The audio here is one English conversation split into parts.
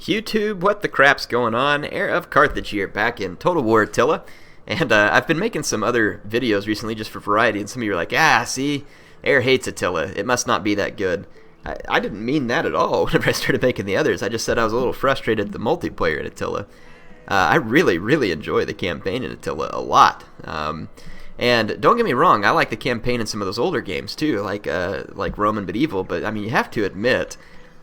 YouTube, what the crap's going on? Heir of Carthage here, back in Total War Attila. And I've been making some other videos recently just for variety, and some of you are like, see, Heir hates Attila. It must not be that good. I didn't mean that at all whenever I started making the others. I just said I was a little frustrated at the multiplayer in Attila. I really enjoy the campaign in Attila a lot. And don't get me wrong, I like the campaign in some of those older games too, like Roman Medieval, but I mean, you have to admit,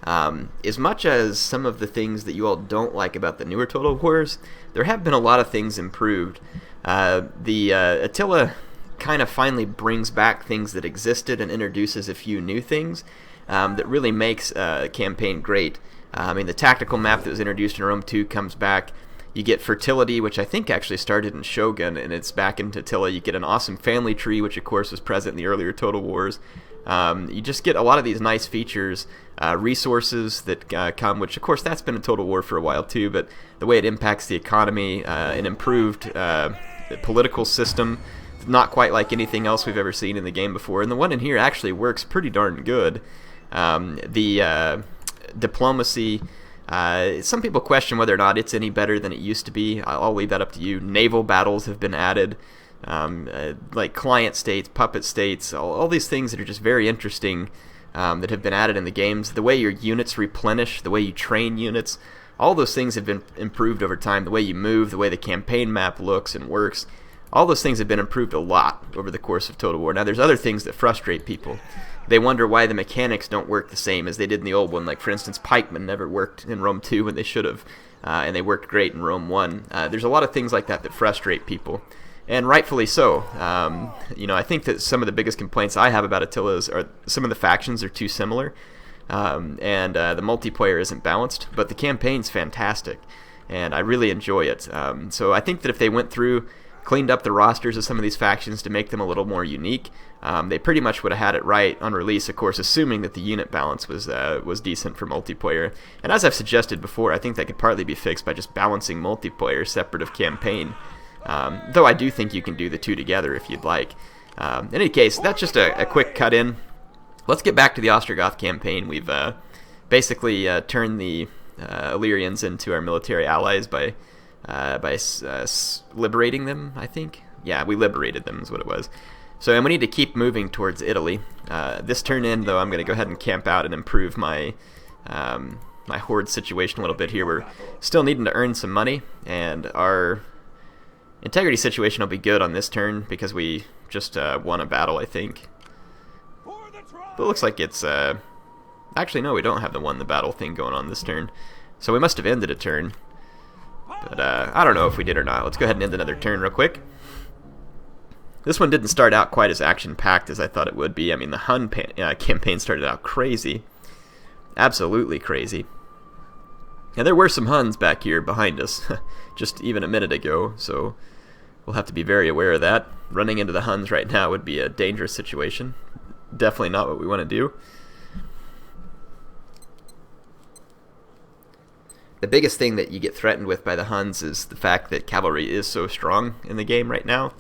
as much as some of the things that you all don't like about the newer Total Wars, there have been a lot of things improved. Attila kind of finally brings back things that existed and introduces a few new things that really makes a campaign great. I mean, the tactical map that was introduced in Rome 2 comes back. You get fertility, which I think actually started in Shogun, and it's back into Attila. You get an awesome family tree, which of course was present in the earlier Total Wars. You just get a lot of these nice features, resources that come, which of course that's been a Total War for a while too, but the way it impacts the economy, an improved political system, not quite like anything else we've ever seen in the game before. And the one in here actually works pretty darn good. The diplomacy, some people question whether or not it's any better than it used to be. I'll leave that up to you. Naval battles have been added. Like client states, puppet states, all these things that are just very interesting that have been added in the games. The way your units replenish, the way you train units, all those things have been improved over time. The way you move, the way the campaign map looks and works, all those things have been improved a lot over the course of Total War. Now there's other things that frustrate people. They wonder why the mechanics don't work the same as they did in the old one. Like, for instance, pikemen never worked in Rome 2 when they should have, and they worked great in Rome 1. There's a lot of things like that that frustrate people. And rightfully so. I think that some of the biggest complaints I have about Attila's are some of the factions are too similar, and the multiplayer isn't balanced, but the campaign's fantastic, and I really enjoy it. So I think that if they went through, cleaned up the rosters of some of these factions to make them a little more unique, they pretty much would have had it right on release, of course, assuming that the unit balance was decent for multiplayer. And as I've suggested before, I think that could partly be fixed by just balancing multiplayer separate of campaign. Though I do think you can do the two together if you'd like. In any case, that's just a quick cut-in. Let's get back to the Ostrogoth campaign. We've basically turned the Illyrians into our military allies by liberating them, I think. Yeah, we liberated them is what it was. So, and we need to keep moving towards Italy. This turn in, though, I'm going to go ahead and camp out and improve my my horde situation a little bit here. We're still needing to earn some money, and our integrity situation will be good on this turn because we just won a battle, I think. But it looks like it's... Actually, no, we don't have the won the battle thing going on this turn. So we must have ended a turn. But I don't know if we did or not. Let's go ahead and end another turn real quick. This one didn't start out quite as action-packed as I thought it would be. I mean, the Hun campaign started out crazy. Absolutely crazy. And there were some Huns back here behind us, just even a minute ago, so we'll have to be very aware of that. Running into the Huns right now would be a dangerous situation. Definitely not what we want to do. The biggest thing that you get threatened with by the Huns is the fact that cavalry is so strong in the game right now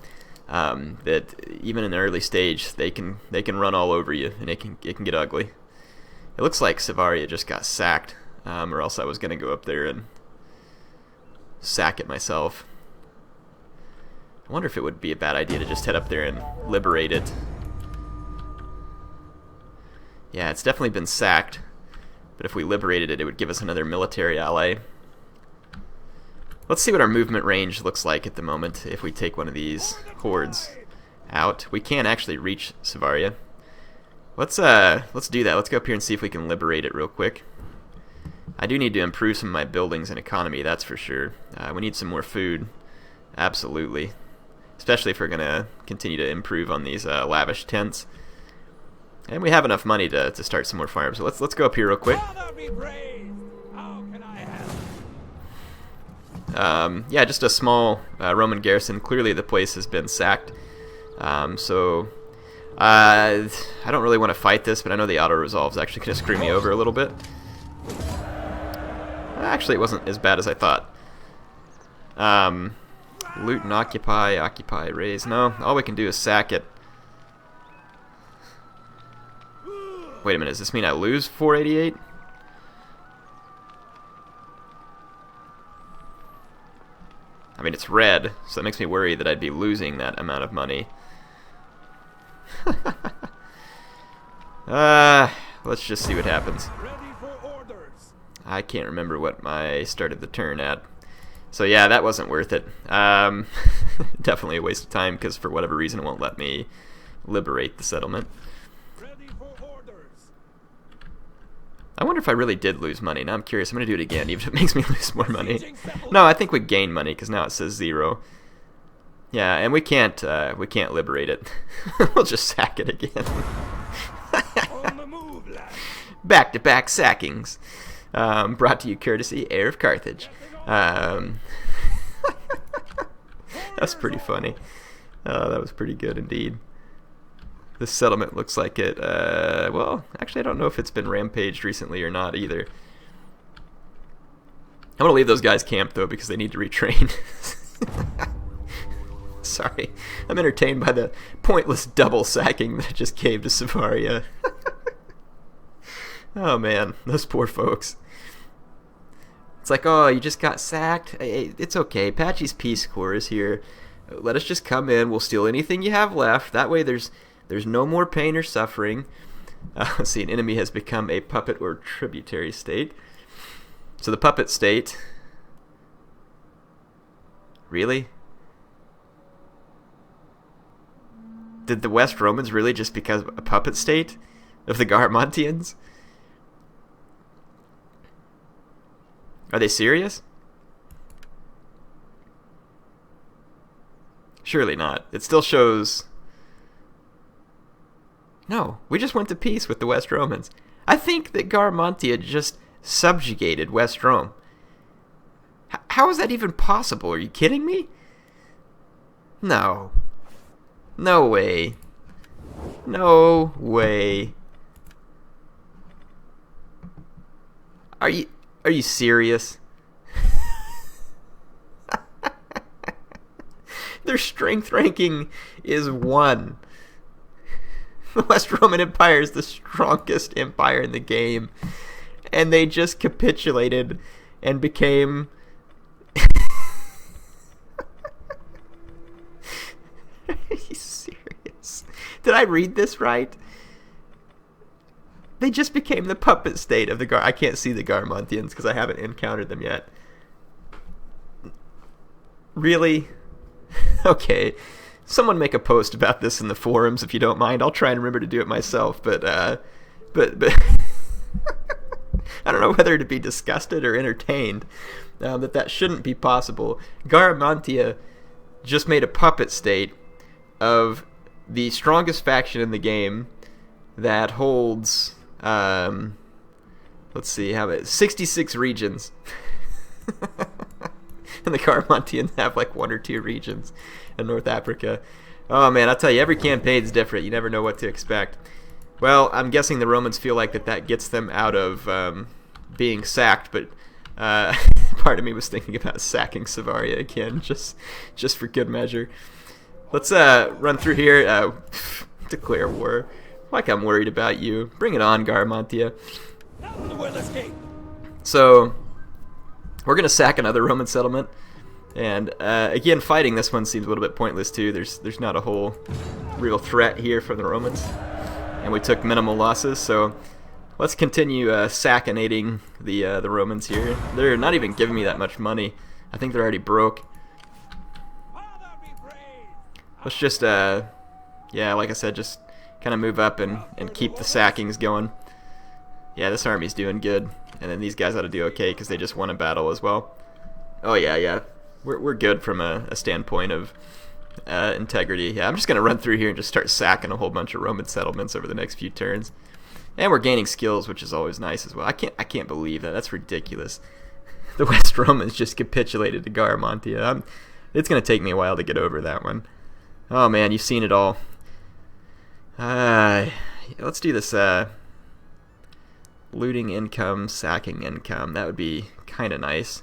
that even in the early stage they can run all over you, and it can get ugly. It looks like Savaria just got sacked, or else I was going to go up there and sack it myself. I wonder if it would be a bad idea to just head up there and liberate it. Yeah, it's definitely been sacked. But if we liberated it, it would give us another military ally. Let's see what our movement range looks like at the moment if we take one of these hordes out. We can actually reach Savaria. Let's do that. Let's go up here and see if we can liberate it real quick. I do need to improve some of my buildings and economy, that's for sure. We need some more food. Absolutely. Especially if we're going to continue to improve on these lavish tents. And we have enough money to start some more farms. So let's go up here real quick. Yeah, just a small Roman garrison. Clearly the place has been sacked. So I don't really want to fight this, but I know the auto-resolve is actually going to screw me over a little bit. Actually, it wasn't as bad as I thought. Loot and occupy, raise. No, all we can do is sack it. Wait a minute, does this mean I lose 488? I mean, it's red, so it makes me worry that I'd be losing that amount of money. Let's just see what happens. I can't remember what I started the turn at. So yeah, that wasn't worth it. Definitely a waste of time, because for whatever reason it won't let me liberate the settlement. I wonder if I really did lose money. Now I'm curious. I'm going to do it again, even if it makes me lose more money. No, I think we gain money, because now it says 0. Yeah, and we can't liberate it. We'll just sack it again. Back-to-back sackings. Brought to you courtesy Heir of Carthage. That's pretty funny. That was pretty good indeed. This settlement looks like it, well, actually I don't know if it's been rampaged recently or not either. I'm going to leave those guys camped though, because they need to retrain. Sorry, I'm entertained by the pointless double sacking that I just gave to Savaria. Oh man, those poor folks. It's like, oh, you just got sacked? It's okay, Apache's Peace Corps is here. Let us just come in, we'll steal anything you have left. That way there's no more pain or suffering. Let's see, an enemy has become a puppet or tributary state. So the puppet state... Really? Did the West Romans really just become a puppet state of the Garamantians? Are they serious? Surely not. It still shows... No, we just went to peace with the West Romans. I think that Garamantia just subjugated West Rome. How is that even possible? Are you kidding me? No. No way. No way. Are you serious? Their strength ranking is 1. The West Roman Empire is the strongest empire in the game, and they just capitulated and became... Are you serious? Did I read this right? They just became the puppet state of the I can't see the Garamantians because I haven't encountered them yet. Really? Okay. Someone make a post about this in the forums if you don't mind. I'll try and remember to do it myself, but I don't know whether to be disgusted or entertained that shouldn't be possible. Garamantia just made a puppet state of the strongest faction in the game that holds, let's see, how about 66 regions. And the Garamantians have like 1 or 2 regions in North Africa. Oh man, I'll tell you, every campaign's different. You never know what to expect. Well, I'm guessing the Romans feel like that gets them out of being sacked, but part of me was thinking about sacking Savaria again, just for good measure. Let's run through here. Declare war. Like I'm worried about you. Bring it on, Garamantia. So, we're going to sack another Roman settlement. And again, fighting this one seems a little bit pointless too. There's not a whole real threat here from the Romans. And we took minimal losses, so let's continue sackinating the Romans here. They're not even giving me that much money. I think they're already broke. Let's just, yeah, like I said, just kind of move up and keep the sackings going. Yeah, this army's doing good. And then these guys ought to do okay because they just won a battle as well. Oh yeah. We're good from a standpoint of integrity. Yeah, I'm just going to run through here and just start sacking a whole bunch of Roman settlements over the next few turns. And we're gaining skills, which is always nice as well. I can't believe that. That's ridiculous. The West Romans just capitulated to Garamantia. It's going to take me a while to get over that one. Oh man, you've seen it all. Let's do this looting income, sacking income. That would be kind of nice.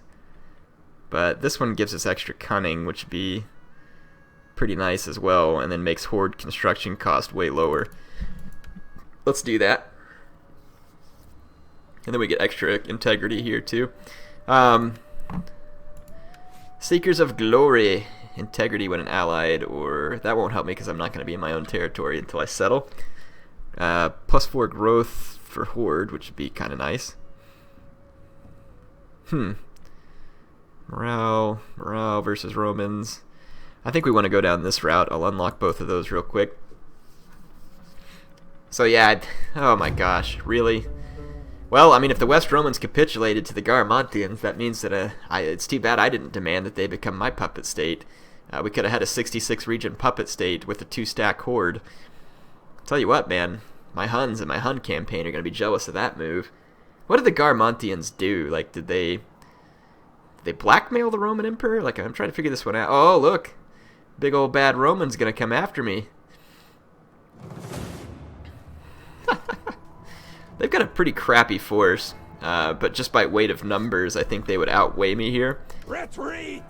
But this one gives us extra cunning, which would be pretty nice as well, and then makes horde construction cost way lower. Let's do that. And then we get extra integrity here too. Seekers of Glory. Integrity when an allied, or that won't help me because I'm not going to be in my own territory until I settle. +4 growth for horde, which would be kind of nice. Morale versus Romans. I think we want to go down this route. I'll unlock both of those real quick. So yeah, oh my gosh, really? Well, I mean, if the West Romans capitulated to the Garamantians, that means that it's too bad I didn't demand that they become my puppet state. We could have had a 66 region puppet state with a 2-stack horde. I'll tell you what, man, my Huns and my Hun campaign are going to be jealous of that move. What did the Garamantians do? Like, did they blackmail the Roman Emperor? Like, I'm trying to figure this one out. Oh, look, big old bad Roman's going to come after me. They've got a pretty crappy force, but just by weight of numbers, I think they would outweigh me here. Retreat!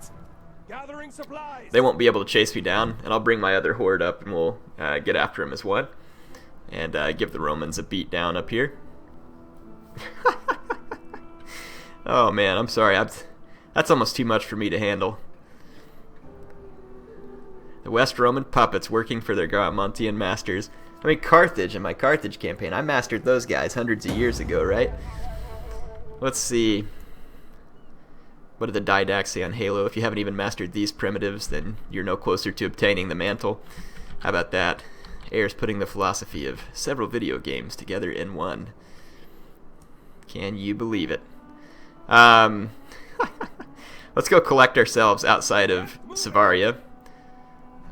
Gathering supplies. They won't be able to chase me down, and I'll bring my other horde up, and we'll get after him as one, and give the Romans a beat down up here. Oh man, I'm sorry. That's almost too much for me to handle. The West Roman puppets working for their Garamantian masters. I mean, Carthage, in my Carthage campaign, I mastered those guys hundreds of years ago, right? Let's see. What did the didacts say on Halo? If you haven't even mastered these primitives, then you're no closer to obtaining the mantle. How about that? Heir's putting the philosophy of several video games together in one. Can you believe it? Let's go collect ourselves outside of Savaria.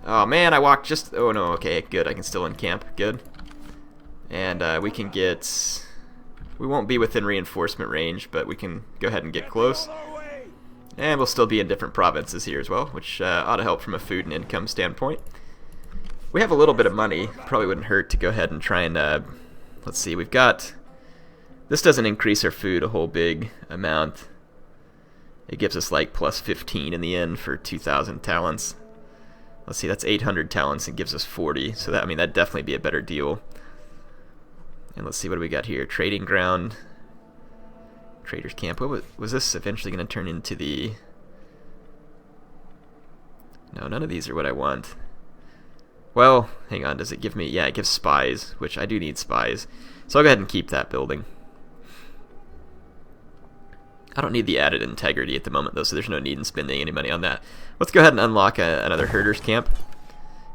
Oh man, I walked just... Oh no, okay, good. I can still encamp. Good. And we can get... We won't be within reinforcement range, but we can go ahead and get close. And we'll still be in different provinces here as well, which ought to help from a food and income standpoint. We have a little bit of money. Probably wouldn't hurt to go ahead and try and... let's see, we've got... This doesn't increase our food a whole big amount. It gives us like plus 15 in the end for 2,000 talents. Let's see, that's 800 talents and gives us 40. So that, I mean, that'd definitely be a better deal. And let's see, what do we got here? Trading ground. Trader's camp. What was this eventually going to turn into the... No, none of these are what I want. Well, hang on, does it give me... Yeah, it gives spies, which I do need spies. So I'll go ahead and keep that building. I don't need the added integrity at the moment, though, so there's no need in spending any money on that. Let's go ahead and unlock another herder's camp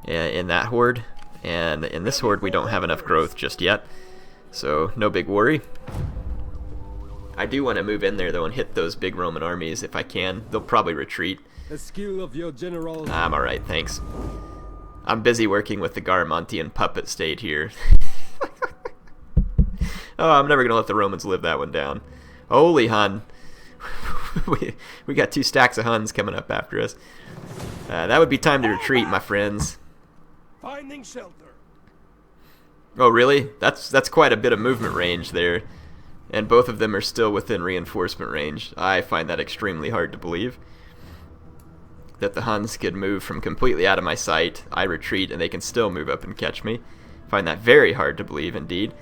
in that horde. And in this horde, we don't have enough growth just yet, so no big worry. I do want to move in there, though, and hit those big Roman armies if I can. They'll probably retreat. The skill of your general. I'm alright, thanks. I'm busy working with the Garamantian puppet state here. Oh, I'm never going to let the Romans live that one down. Holy Hun. we got 2 stacks of Huns coming up after us. That would be time to retreat, my friends. Finding shelter. Oh, really? That's quite a bit of movement range there. And both of them are still within reinforcement range. I find that extremely hard to believe. That the Huns could move from completely out of my sight, I retreat, and they can still move up and catch me. I find that very hard to believe, indeed.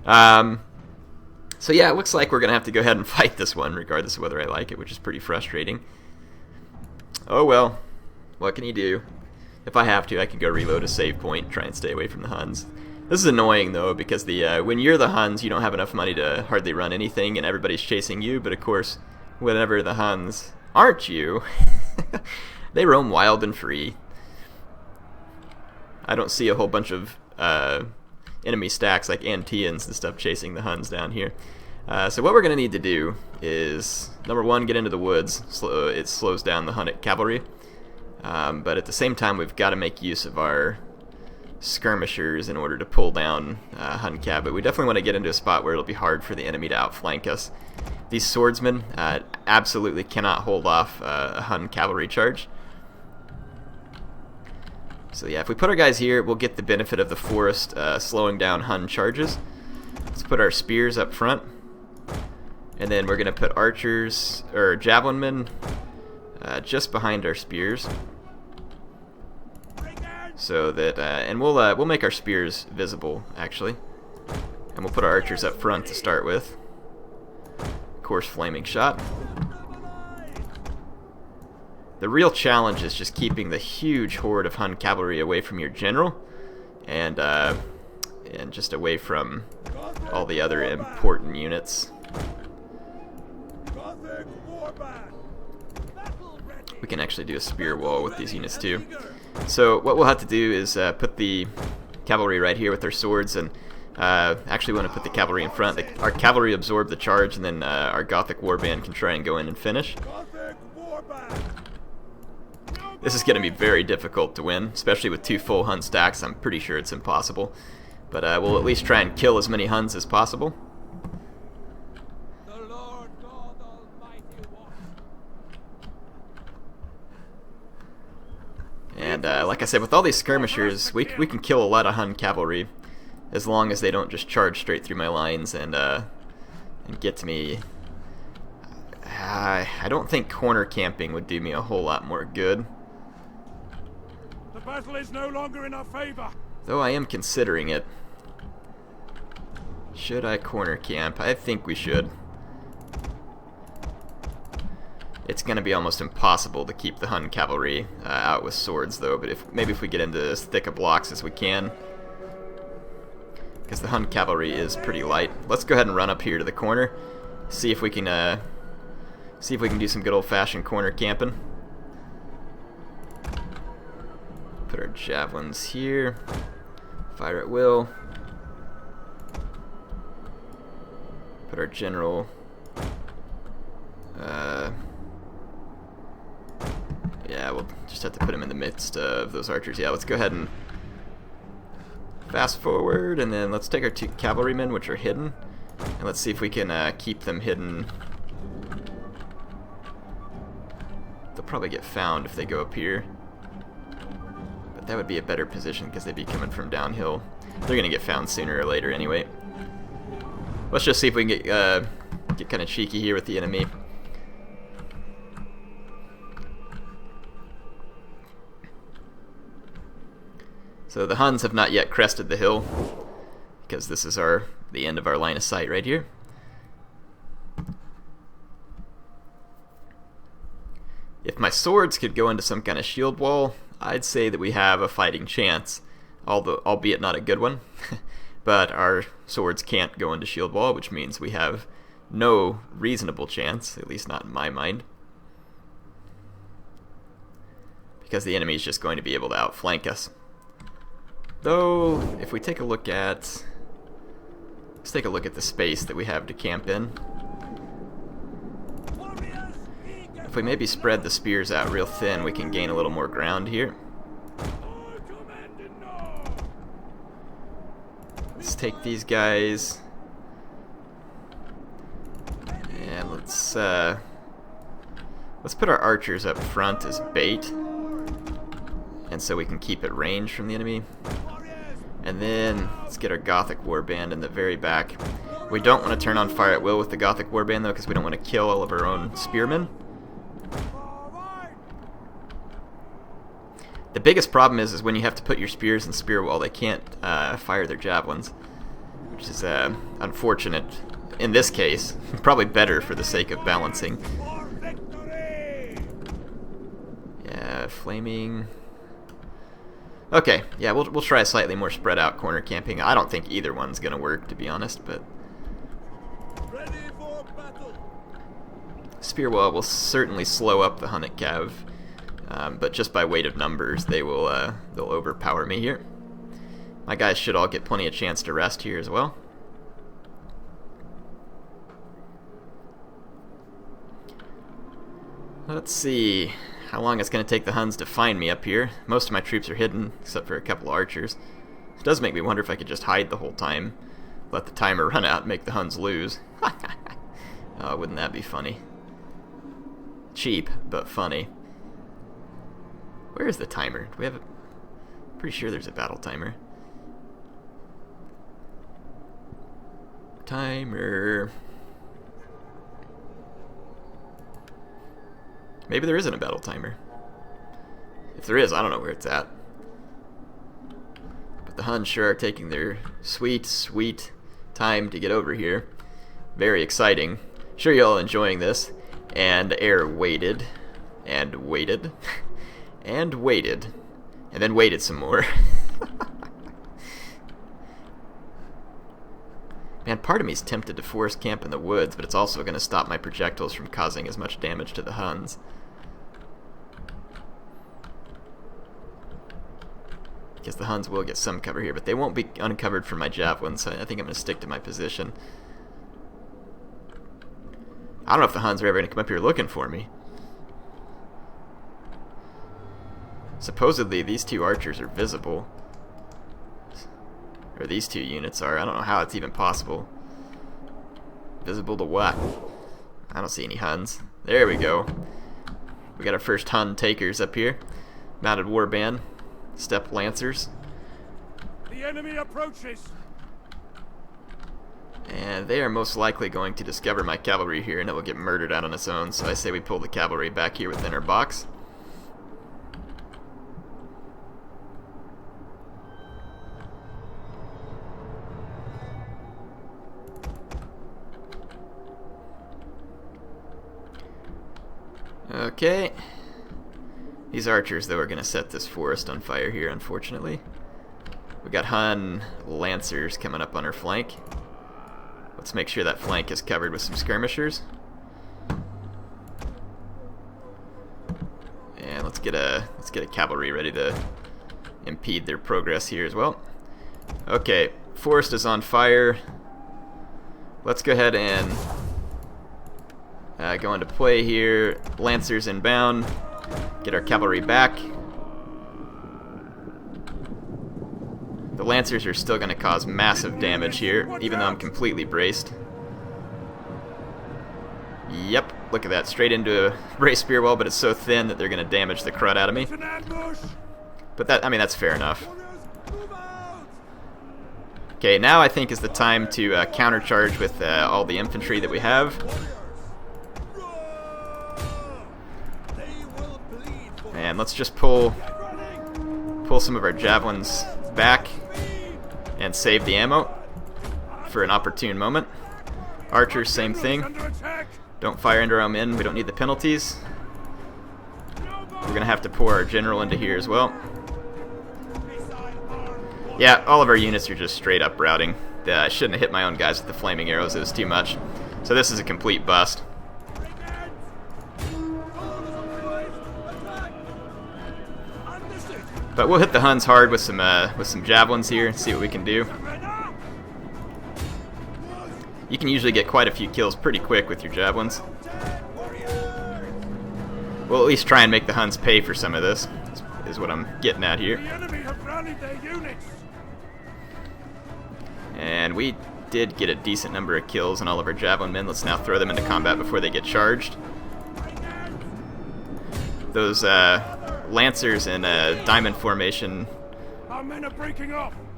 So yeah, it looks like we're going to have to go ahead and fight this one, regardless of whether I like it, which is pretty frustrating. Oh well, what can you do? If I have to, I can go reload a save point, try and stay away from the Huns. This is annoying, though, because when you're the Huns, you don't have enough money to hardly run anything, and everybody's chasing you, but of course, whenever the Huns aren't you, they roam wild and free. I don't see a whole bunch of enemy stacks like Anteans and stuff chasing the Huns down here. So what we're going to need to do is, number one, get into the woods. It slows down the Hunnic cavalry. But at the same time, we've got to make use of our skirmishers in order to pull down Hun Cab. But we definitely want to get into a spot where it'll be hard for the enemy to outflank us. These swordsmen absolutely cannot hold off a Hun cavalry charge. So yeah, if we put our guys here, we'll get the benefit of the forest slowing down Hun charges. Let's put our spears up front. And then we're going to put archers, or javelin men, just behind our spears. So that, and we'll make our spears visible, actually. And we'll put our archers up front to start with. Of course, flaming shot. The real challenge is just keeping the huge horde of Hun cavalry away from your general, and just away from all the other important units. We can actually do a spear wall with these units too. So what we'll have to do is put the cavalry right here with their swords, and actually want to put the cavalry in front. Our cavalry absorb the charge, and then our Gothic warband can try and go in and finish. This is going to be very difficult to win, especially with 2 full Hun stacks. I'm pretty sure it's impossible. But we'll at least try and kill as many Huns as possible. The Lord God Almighty walks. And like I said, with all these skirmishers, we can kill a lot of Hun cavalry, as long as they don't just charge straight through my lines and get to me. I don't think corner camping would do me a whole lot more good. The battle is no longer in our favor. Though I am considering it. Should I corner camp? I think we should. It's going to be almost impossible to keep the Hun cavalry out with swords, though. But maybe if we get into as thick of blocks as we can, because the Hun cavalry is pretty light. Let's go ahead and run up here to the corner, see if we can do some good old-fashioned corner camping. Put our javelins here. Fire at will. Put our general. Yeah, we'll just have to put him in the midst of those archers. Yeah, let's go ahead and fast forward, and then let's take our 2 cavalrymen, which are hidden, and let's see if we can keep them hidden. They'll probably get found if they go up here, but that would be a better position because they'd be coming from downhill. They're gonna get found sooner or later anyway. Let's just see if we can get kind of cheeky here with the enemy. So the Huns have not yet crested the hill, because this is the end of our line of sight right here. If my swords could go into some kind of shield wall, I'd say that we have a fighting chance, albeit not a good one. But our swords can't go into shield wall, which means we have no reasonable chance, at least not in my mind. Because the enemy is just going to be able to outflank us. Though, if we take a look at... Let's take a look at the space that we have to camp in. If we maybe spread the spears out real thin, we can gain a little more ground here. Let's take these guys. And let's put our archers up front as bait. And so we can keep at range from the enemy. And then let's get our Gothic warband in the very back. We don't want to turn on fire at will with the Gothic warband, though, because we don't want to kill all of our own spearmen. The biggest problem is when you have to put your spears in spear wall, they can't fire their javelins, which is unfortunate in this case. Probably better for the sake of balancing. Yeah, flaming. Okay, yeah, we'll try a slightly more spread out corner camping. I don't think either one's gonna work, to be honest, but spear wall will certainly slow up the Hunnic Cav, but just by weight of numbers, they'll overpower me here. My guys should all get plenty of chance to rest here as well. Let's see how long it's going to take the Huns to find me up here. Most of my troops are hidden, except for a couple of archers. It does make me wonder if I could just hide the whole time, let the timer run out and make the Huns lose. Oh, wouldn't that be funny? Cheap, but funny. Where is the timer? Do we have a... Pretty sure there's a battle timer. Timer... Maybe there isn't a battle timer. If there is, I don't know where it's at. But the Huns sure are taking their sweet, sweet time to get over here. Very exciting. Sure you're all enjoying this. And Heir waited. and waited, and waited, and then waited some more. Man, part of me is tempted to force camp in the woods, but it's also going to stop my projectiles from causing as much damage to the Huns. Because the Huns will get some cover here, but they won't be uncovered from my javelins, so I think I'm going to stick to my position. I don't know if the Huns are ever going to come up here looking for me. Supposedly, these two archers are visible. Or these two units are. I don't know how it's even possible. Visible to what? I don't see any Huns. There we go. We got our first Hun takers up here. Mounted warband. Steppe lancers. The enemy approaches. And they are most likely going to discover my cavalry here, and it will get murdered out on its own. So I say we pull the cavalry back here within our box. Okay. These archers, though, are going to set this forest on fire here, unfortunately. We got Hun lancers coming up on our flank. Let's make sure that flank is covered with some skirmishers. And let's get a cavalry ready to impede their progress here as well. Okay, forest is on fire. Let's go ahead and go into play here. Lancers inbound. Get our cavalry back. The Lancers are still going to cause massive damage here, even though I'm completely braced. Yep, look at that. Straight into a braced spear wall, but it's so thin that they're going to damage the crud out of me. But that, I mean, that's fair enough. Okay, now I think is the time to countercharge with all the infantry that we have. And let's just pull some of our javelins back and save the ammo for an opportune moment. Archers, same thing. Don't fire into our own men. We don't need the penalties. We're going to have to pour our general into here as well. Yeah, all of our units are just straight up routing. I shouldn't have hit my own guys with the flaming arrows. It was too much. So this is a complete bust. But we'll hit the Huns hard with some javelins here and see what we can do. You can usually get quite a few kills pretty quick with your javelins. We'll at least try and make the Huns pay for some of this, is what I'm getting at here. And we did get a decent number of kills on all of our javelin men. Let's now throw them into combat before they get charged. Those Lancers in a diamond formation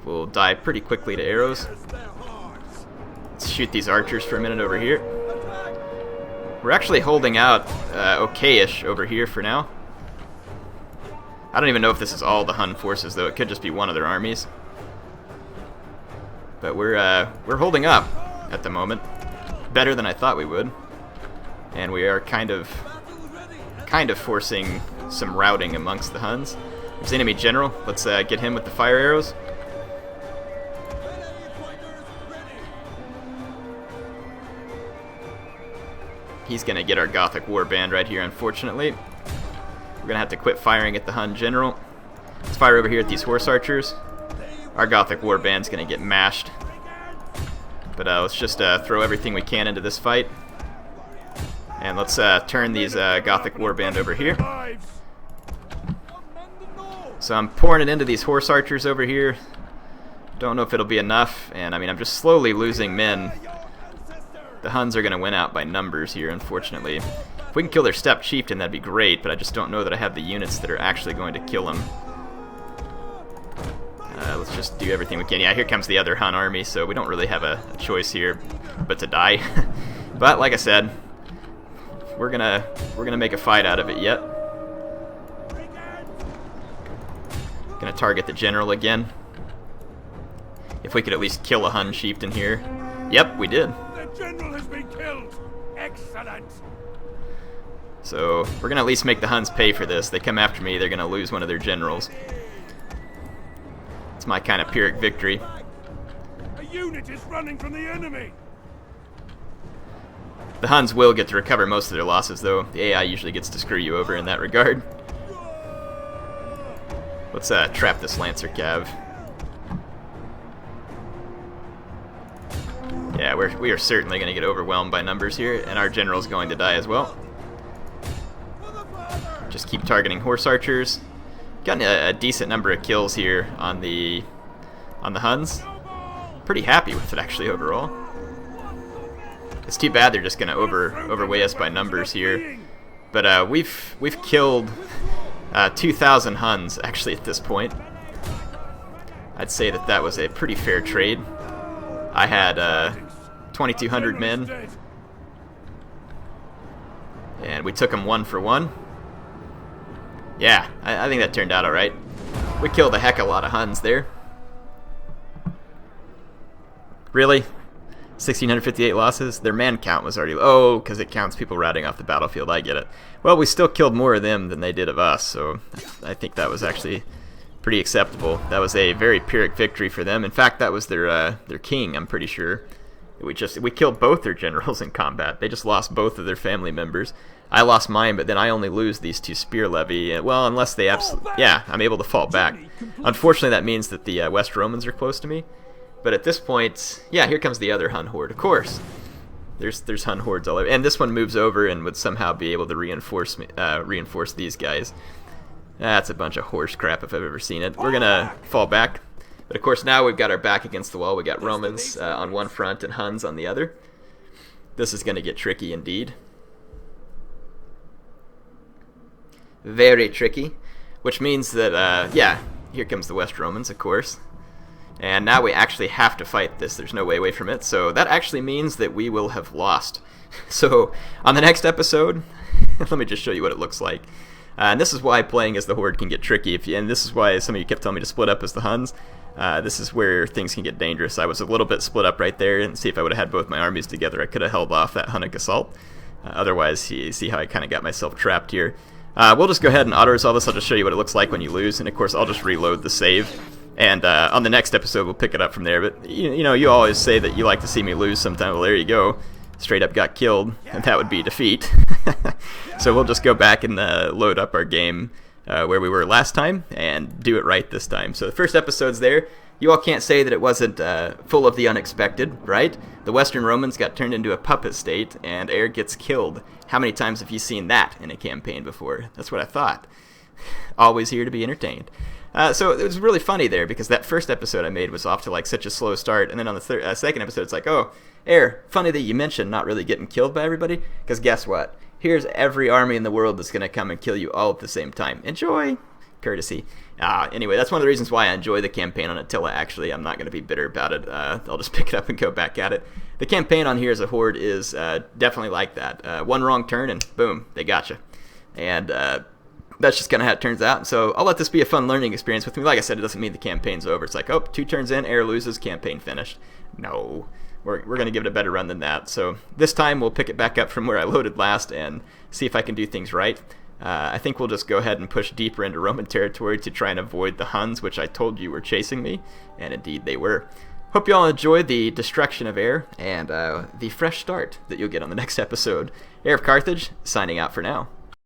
will die pretty quickly to arrows. Let's shoot these archers for a minute over here. We're actually holding out okay-ish over here for now. I don't even know if this is all the Hun forces, though. It could just be one of their armies. But we're holding up at the moment, better than I thought we would, and we are kind of forcing some routing amongst the Huns. There's the enemy general. Let's get him with the fire arrows. He's gonna get our Gothic warband right here, unfortunately. We're gonna have to quit firing at the Hun general. Let's fire over here at these horse archers. Our Gothic warband's gonna get mashed. But let's just throw everything we can into this fight. And let's turn these Gothic warband over here. So I'm pouring it into these horse archers over here. Don't know if it'll be enough, and I mean, I'm just slowly losing men. The Huns are going to win out by numbers here, unfortunately. If we can kill their steppe chieftain, that'd be great, but I just don't know that I have the units that are actually going to kill him. Let's just do everything we can. Yeah, here comes the other Hun army, so we don't really have a choice here but to die. But like I said, we're gonna make a fight out of it yet. Gonna target the general again. If we could at least kill a Hun chieftain here. Yep, we did. The general has been killed. Excellent. So we're going to at least make the Huns pay for this. They come after me, they're going to lose one of their generals. It's my kind of Pyrrhic victory. A unit is running from the enemy. The Huns will get to recover most of their losses, though. The AI usually gets to screw you over in that regard. Let's trap this Lancer Cav. Yeah, we are certainly going to get overwhelmed by numbers here, and our general's going to die as well. Just keep targeting horse archers. Gotten a decent number of kills here on the Huns. Pretty happy with it actually overall. It's too bad they're just going to overweigh us by numbers here. But we've killed 2,000 Huns actually at this point. I'd say that was a pretty fair trade. I had 2,200 men, and we took them 1 for 1. Yeah, I think that turned out alright. We killed a heck of a lot of Huns there. Really? 1,658 losses? Their man count was already... Oh, because it counts people routing off the battlefield. I get it. Well, we still killed more of them than they did of us, so I think that was actually pretty acceptable. That was a very Pyrrhic victory for them. In fact, that was their king, I'm pretty sure. We killed both their generals in combat. They just lost both of their family members. I lost mine, but then I only lose these 2 spear levy. Well, unless they absolutely... Yeah, I'm able to fall back. Unfortunately, that means that the West Romans are close to me. But at this point, yeah, here comes the other Hun horde. Of course, there's Hun hordes all over, and this one moves over and would somehow be able to reinforce these guys. That's a bunch of horse crap if I've ever seen it. We're gonna fall back, but of course now we've got our back against the wall. We got Romans on one front and Huns on the other. This is gonna get tricky indeed. Very tricky, which means that yeah, here comes the West Romans, of course. And now we actually have to fight this. There's no way away from it. So that actually means that we will have lost. So on the next episode, let me just show you what it looks like. And this is why playing as the Horde can get tricky. And this is why some of you kept telling me to split up as the Huns. This is where things can get dangerous. I was a little bit split up right there, and see if I would have had both my armies together, I could have held off that Hunnic assault. Otherwise, you see how I kind of got myself trapped here. We'll just go ahead and auto-resolve this. I'll just show you what it looks like when you lose. And of course, I'll just reload the save. And on the next episode, we'll pick it up from there. But, you know, you always say that you like to see me lose sometime. Well, there you go. Straight up got killed, and that would be defeat. So we'll just go back and load up our game where we were last time and do it right this time. So the first episode's there. You all can't say that it wasn't full of the unexpected, right? The Western Romans got turned into a puppet state, and Heir gets killed. How many times have you seen that in a campaign before? That's what I thought. Always here to be entertained. So it was really funny there, because that first episode I made was off to like such a slow start, and then on the second episode it's like, oh, Heir, funny that you mentioned not really getting killed by everybody, because guess what? Here's every army in the world that's going to come and kill you all at the same time. Enjoy! Courtesy. Anyway, that's one of the reasons why I enjoy the campaign on Attila, actually. I'm not going to be bitter about it. I'll just pick it up and go back at it. The campaign on here as a Horde is definitely like that. One wrong turn and boom, they got you. And that's just kind of how it turns out. So I'll let this be a fun learning experience with me. Like I said, it doesn't mean the campaign's over. It's like, oh, 2 turns in, Heir loses, campaign finished. No, we're going to give it a better run than that. So this time we'll pick it back up from where I loaded last and see if I can do things right. I think we'll just go ahead and push deeper into Roman territory to try and avoid the Huns, which I told you were chasing me, and indeed they were. Hope you all enjoyed the destruction of Heir and the fresh start that you'll get on the next episode. HeirofCarthage, signing out for now.